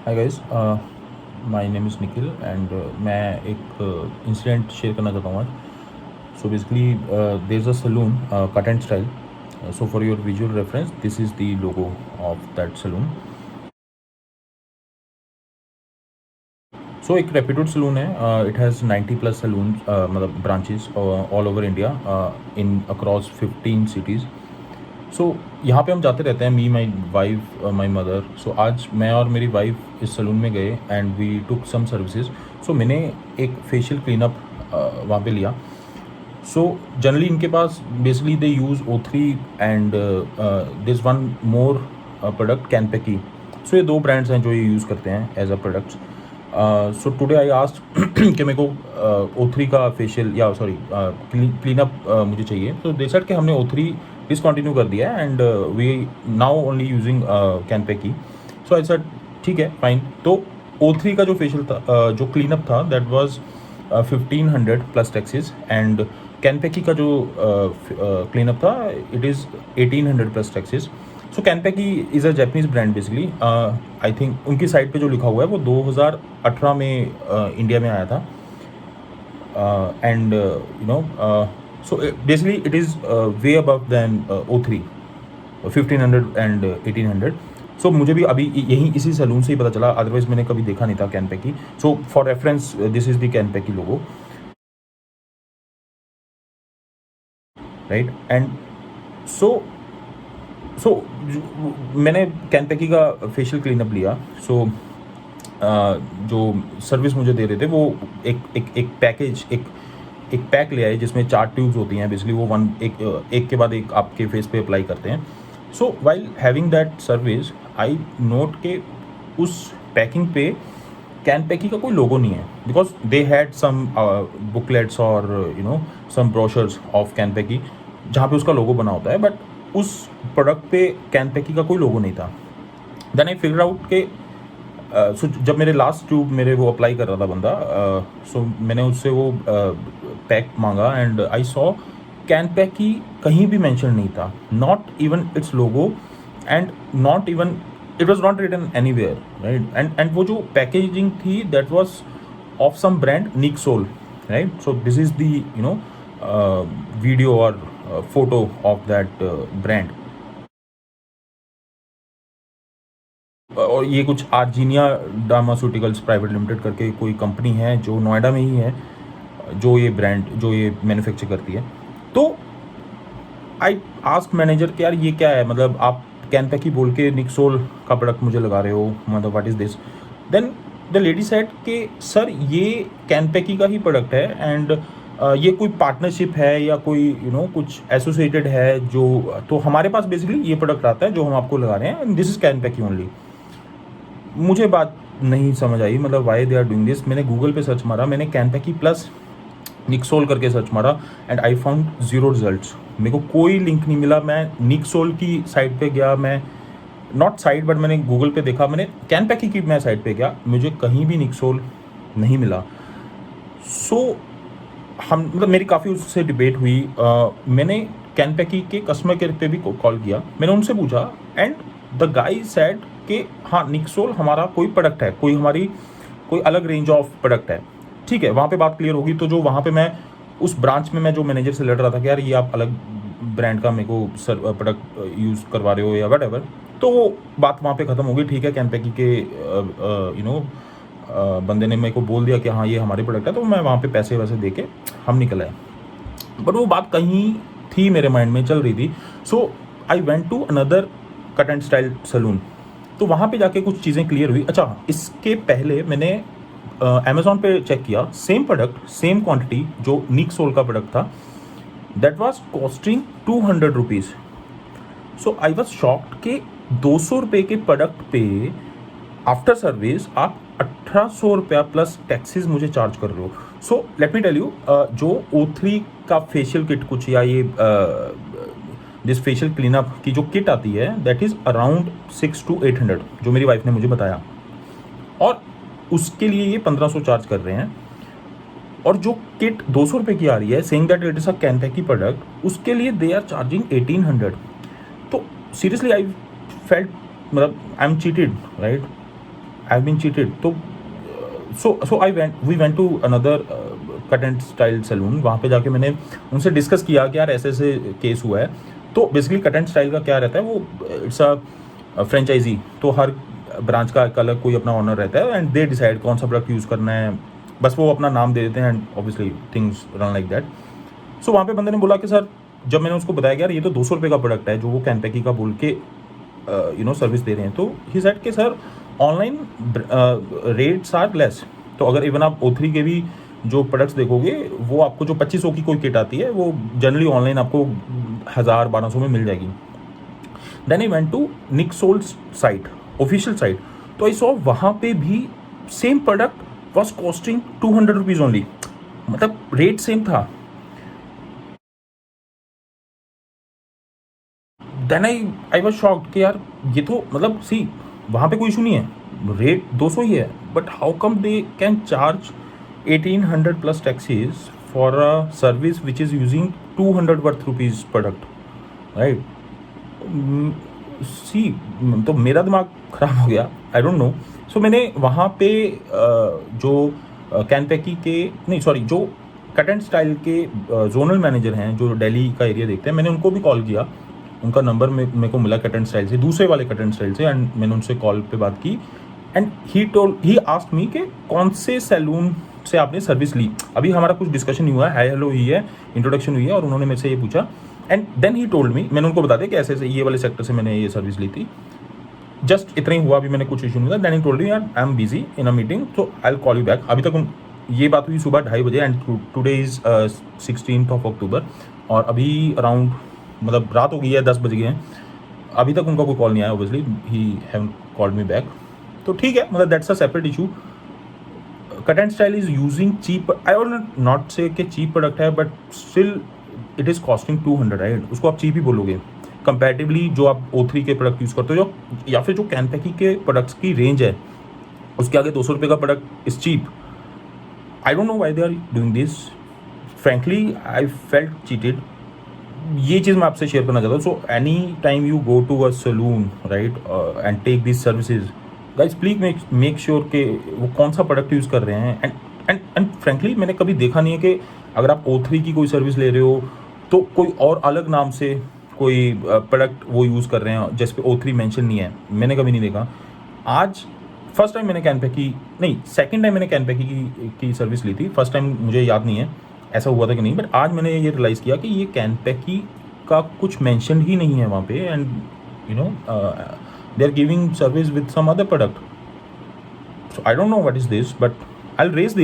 Hi guys, my name is Nikhil and मैं एक incident share करना चाहता हूँ आज। So basically there is a salon cut and style. So for your visual reference, this is the logo of that salon. सो एक reputed salon है। It has 90 plus salon, मतलब branches all over India, in across 15 cities. So यहाँ पे हम जाते रहते हैं, मी, माई वाइफ, माई मदर। सो आज मैं और मेरी वाइफ इस सलून में गए and we took some services. So मैंने एक फेशियल क्लीनअप वहाँ पे लिया। सो जनरली इनके पास basically they use O3 and this one more product Kanpeki. So ये दो ब्रांड्स हैं जो ये यूज़ करते हैं as a products. So today I asked कि मेरे को O3 का फेशियल या सॉरी क्लीनअप मुझे चाहिए। तो दे सेड कि हमने O3 डिसकंटिन्यू कर दिया है and we now only using Kanpeki. So I said ठीक है, फाइन। तो O3 का जो फेशियल था, जो क्लीनअप था, that was 1500 plus taxes and Kanpeki का जो क्लीनअप था, it is 1800 plus taxes. So Kanpeki is a Japanese brand basically. I think उनकी साइट पे जो लिखा हुआ है वो 2018 में इंडिया में आया था। And you know so basically it is way above than O3, 1500 and 1800। So मुझे भी अभी यहीं इसी सलून से ही पता चला, अदरवाइज मैंने कभी देखा नहीं था Kanpeki. So for reference, this is the Kanpeki logo, right. And so so मैंने कैनपेकी का फेशियल क्लीनअप लिया। सो जो सर्विस मुझे दे रहे थे वो एक पैकेज, एक पैक ले आए जिसमें 4 ट्यूब्स होती हैं। बेसिकली वो एक के बाद एक आपके फेस पे अप्लाई करते हैं। So while having that service, I note के उस पैकिंग पे कैनपेकी का कोई लोगो नहीं है, because they had some booklets और सम ब्रोशर्स ऑफ कैनपेकी जहाँ पे उसका लोगो बना होता है, बट उस प्रोडक्ट पे कैनपेकी का कोई लोगो नहीं था। देन आई फिगर आउट के सो जब मेरे लास्ट ट्यूब मेरे वो अप्लाई कर रहा था बंदा, सो मैंने उससे वो पैक मांगा एंड आई सॉ कैनपेकी कहीं भी मेंशन नहीं था, not even its logo and not even it was not written anywhere, right. And वो जो पैकेजिंग थी, that was of some brand Nixol, right. So this is the video और photo of that brand. और ये कुछ आर्जीनिया डार्मास्यूटिकल्स private limited करके कोई company है जो नोएडा में ही है, जो ये मैन्युफैक्चर करती है। तो आई आस्क मैनेजर कि यार ये क्या है, मतलब आप कैनपेकी बोल के निक्सोल का प्रोडक्ट मुझे लगा रहे हो, मतलब what is this. Then the lady said कि सर ये कैनपेकी का ही प्रोडक्ट है एंड ये कोई पार्टनरशिप है या कोई कुछ एसोसिएटेड है, जो तो हमारे पास बेसिकली ये प्रोडक्ट आता है जो हम आपको लगा रहे हैं and this is Kanpeki only. मुझे बात नहीं समझ आई, मतलब why they are doing this. मैंने गूगल पे सर्च मारा, मैंने कैनपेकी प्लस निक्सोल करके सर्च मारा and I found zero results. मेरे को कोई लिंक नहीं मिला। मैं निक्सोल की साइट पे गया, मैं नॉट साइट बट मैंने गूगल पे देखा, मैंने कैनपेकी की मैं साइट पे गया, मुझे कहीं भी निक्सोल नहीं मिला। सो हम मतलब मेरी काफ़ी उससे डिबेट हुई। मैंने कैनपेकी के कस्टमर केयर पे भी कॉल किया, मैंने उनसे पूछा एंड द गाई सेड कि हाँ निक्सोल हमारा कोई प्रोडक्ट है, कोई अलग रेंज ऑफ प्रोडक्ट है। ठीक है, वहाँ पे बात क्लियर होगी। तो जो वहाँ पे मैं उस ब्रांच में मैं जो मैनेजर से लड़ रहा था कि यार ये आप अलग ब्रांड का मेरे को प्रोडक्ट यूज़ करवा रहे हो या वट एवर, तो वो बात वहाँ पे ख़त्म हो गई। ठीक है, कैनपेकी के बंदे ने मेरे को बोल दिया कि हाँ ये हमारे प्रोडक्ट है, तो मैं वहाँ पे पैसे वैसे दे के हम निकल आए। बट वो बात कहीं थी, मेरे माइंड में चल रही थी। So I went to another cut and style salon. तो वहाँ पे जाके कुछ चीज़ें क्लियर हुई। अच्छा, इसके पहले मैंने अमेज़ॉन पे चेक किया, सेम प्रोडक्ट सेम क्वांटिटी जो निक्सोल का प्रोडक्ट था, that was costing 200 rupees. So I was shocked कि 200 रुपये के प्रोडक्ट पे आफ्टर सर्विस आप 1800 रुपया प्लस टैक्सेस मुझे चार्ज कर रहे हो। So let me tell you, जो O3 का फेशियल किट कुछ या ये दिस फेशियल क्लीनअप की जो किट आती है, दैट इज़ अराउंड 600 to 800, जो मेरी वाइफ ने मुझे बताया, और उसके लिए ये 1500 चार्ज कर रहे हैं। और जो किट 200 रुपये की आ रही है, saying that it is a Kanpeki product, उसके लिए दे आर चार्जिंग 1800। तो सीरियसली आई फेल्ट, मतलब I am cheated, right. I have been cheated. तो so we went to another cut and style salon. वहाँ पे जाके मैंने उनसे डिस्कस किया कि यार ऐसे ऐसे केस हुआ है. तो बेसिकली कट एंड स्टाइल का क्या रहता है, वो इट्स अ फ्रेंचाइजी. तो हर ब्रांच का एक अलग कोई अपना ऑनर रहता है एंड दे डिसाइड कौन सा प्रोडक्ट यूज़ करना है. बस वो अपना नाम दे देते हैं and obviously things run like that. So वहाँ पे बंदे ने बोला कि सर, जब मैंने उसको बताया कि यार ये तो 200 रुपये का प्रोडक्ट है जो वो कैनपेकी का बोल के सर्विस दे रहे हैं. तो ही सेड कि sir online rates are less. तो अगर इवन आप O3 के भी जो प्रोडक्ट्स देखोगे, वो आपको जो 2500 की कोई किट आती है वो जनरली ऑनलाइन आपको 1000-1200 में मिल जाएगी. देन आई वेंट टू निक सोल्स साइट, ऑफिशियल साइट. तो आई सॉ वहाँ पे भी same product was costing 200 rupees only. मतलब रेट सेम था. देन आई वॉज शॉक्ड कि यार ये तो मतलब सी वहाँ पे कोई इशू नहीं है, रेट 200 ही है, but how come they can charge 1800 plus taxes for a service which is using 200 worth rupees product, right. See तो मेरा दिमाग ख़राब हो गया, आई डोंट नो. सो मैंने वहाँ पे जो कैनपेकी के नहीं सॉरी जो कट एंड स्टाइल के जोनल मैनेजर हैं जो दिल्ली का एरिया देखते हैं, मैंने उनको भी कॉल किया. उनका नंबर मेरे को मिला कट एंड स्टाइल से, दूसरे वाले कट एंड स्टाइल से, एंड मैंने उनसे कॉल पे बात की. एंड ही आस्क्ड मी कि कौन से सैलून से आपने सर्विस ली. अभी हमारा कुछ डिस्कशन नहीं हुआ है, हाय हेलो हुई है, इंट्रोडक्शन हुई है, और उन्होंने मेरे से ये पूछा. And then he told me, मैंने उनको बता दिया कि ऐसे ऐसे ये वाले सेक्टर से मैंने ये सर्विस ली थी. जस्ट इतना ही हुआ, अभी मैंने कुछ इशू नहीं था. देन ही टोल्ड मी यार I am busy in a meeting, so I will call you back. अभी तक ये बात हुई सुबह 2:30 बजे, एंड टुडे इज़ 16 अक्टूबर, और अभी अराउंड मतलब रात हो गई है, 10 बज गए हैं. अभी तक उनका कोई कॉल नहीं आया. Obviously he haven't called me back. तो ठीक है, मतलब that's a separate issue. Cut and style is using cheap, I will not say कि चीप प्रोडक्ट है, but still it is costing 200, right. उसको आप चीप ही बोलोगे कंपैरेटिवली जो आप O3 के प्रोडक्ट यूज़ करते हो, जो या फिर जो कैनपेकी के प्रोडक्ट्स की रेंज है, उसके आगे 200 रुपये का product is cheap. I don't know why they are doing this. Frankly I felt cheated. ये चीज़ मैं आपसे शेयर करना चाहता हूँ. So any time you go to a salon, right, and take this services, guys please make sure कि वो कौन सा प्रोडक्ट यूज़ कर रहे हैं. एंड फ्रैंकली मैंने कभी देखा नहीं है कि अगर आप O3 की कोई सर्विस ले रहे हो तो कोई और अलग नाम से कोई प्रोडक्ट वो यूज़ कर रहे हैं जिस पे O3 मेंशन नहीं है. मैंने कभी नहीं देखा. आज फर्स्ट टाइम मैंने कैनपेकी नहीं, सेकंड टाइम मैंने कैनपेकी की सर्विस ली थी. फर्स्ट टाइम मुझे याद नहीं है ऐसा हुआ था कि नहीं, बट आज मैंने ये रियलाइज़ किया कि ये कैनपेकी का कुछ मेंशन ही नहीं है वहाँ पे. And you know they are giving service with some other product. So I don't know what is this, but I raise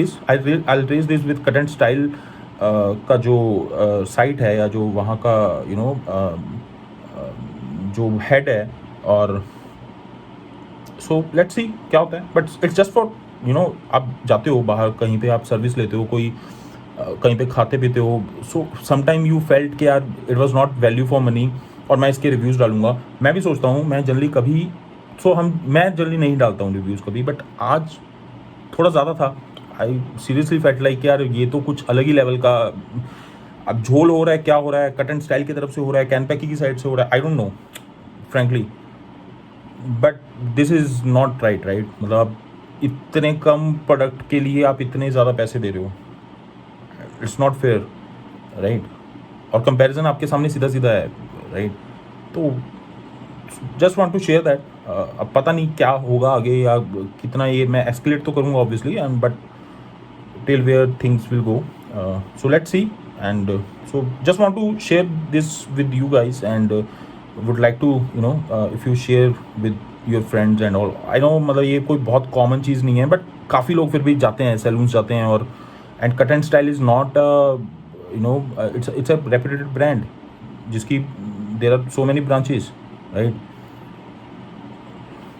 this with cut and style का जो साइट है, या जो वहाँ का जो हेड है. और सो लेट्स सी क्या होता है. बट इट्स जस्ट फॉर आप जाते हो बाहर कहीं पे, आप सर्विस लेते हो, कोई कहीं पे खाते पीते हो. सो समटाइम यू फेल्ट कि यार it was not value for money. और मैं इसके रिव्यूज़ डालूंगा, मैं भी सोचता हूँ, मैं जनरली कभी मैं जनरली नहीं डालता हूँ रिव्यूज़ कभी, बट आज थोड़ा ज़्यादा था. आई सीरियसली फेल्ट लाइक यार ये तो कुछ अलग ही लेवल का अब झोल हो रहा है. क्या हो रहा है, कट एंड स्टाइल की तरफ से हो रहा है, कैनपेकी की साइड से हो रहा है, आई don't no frankly. But this is not right. मतलब आप इतने कम प्रोडक्ट के लिए आप इतने ज़्यादा पैसे दे रहे हो, इट्स नॉट फेयर, राइट. और कंपैरिजन आपके सामने सीधा सीधा है, राइट. तो just want to share that. अब पता नहीं क्या होगा आगे, या कितना ये मैं एस्केलेट तो करूँगा obviously, and but till where things will go. So let's see. And so just want to share this with you guys, and would like to if you share with your friends and all. I know मतलब ये कोई बहुत common चीज़ नहीं है, but काफ़ी लोग फिर भी जाते हैं, सैलून्स जाते हैं. और and cut and style is not it's a reputed brand जिसकी there are so many branches, right.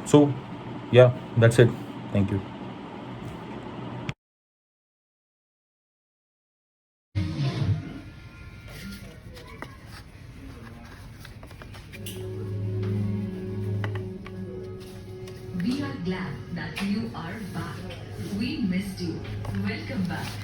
So yeah, that's it. Thank you. We are glad that you are back. We missed you. Welcome back.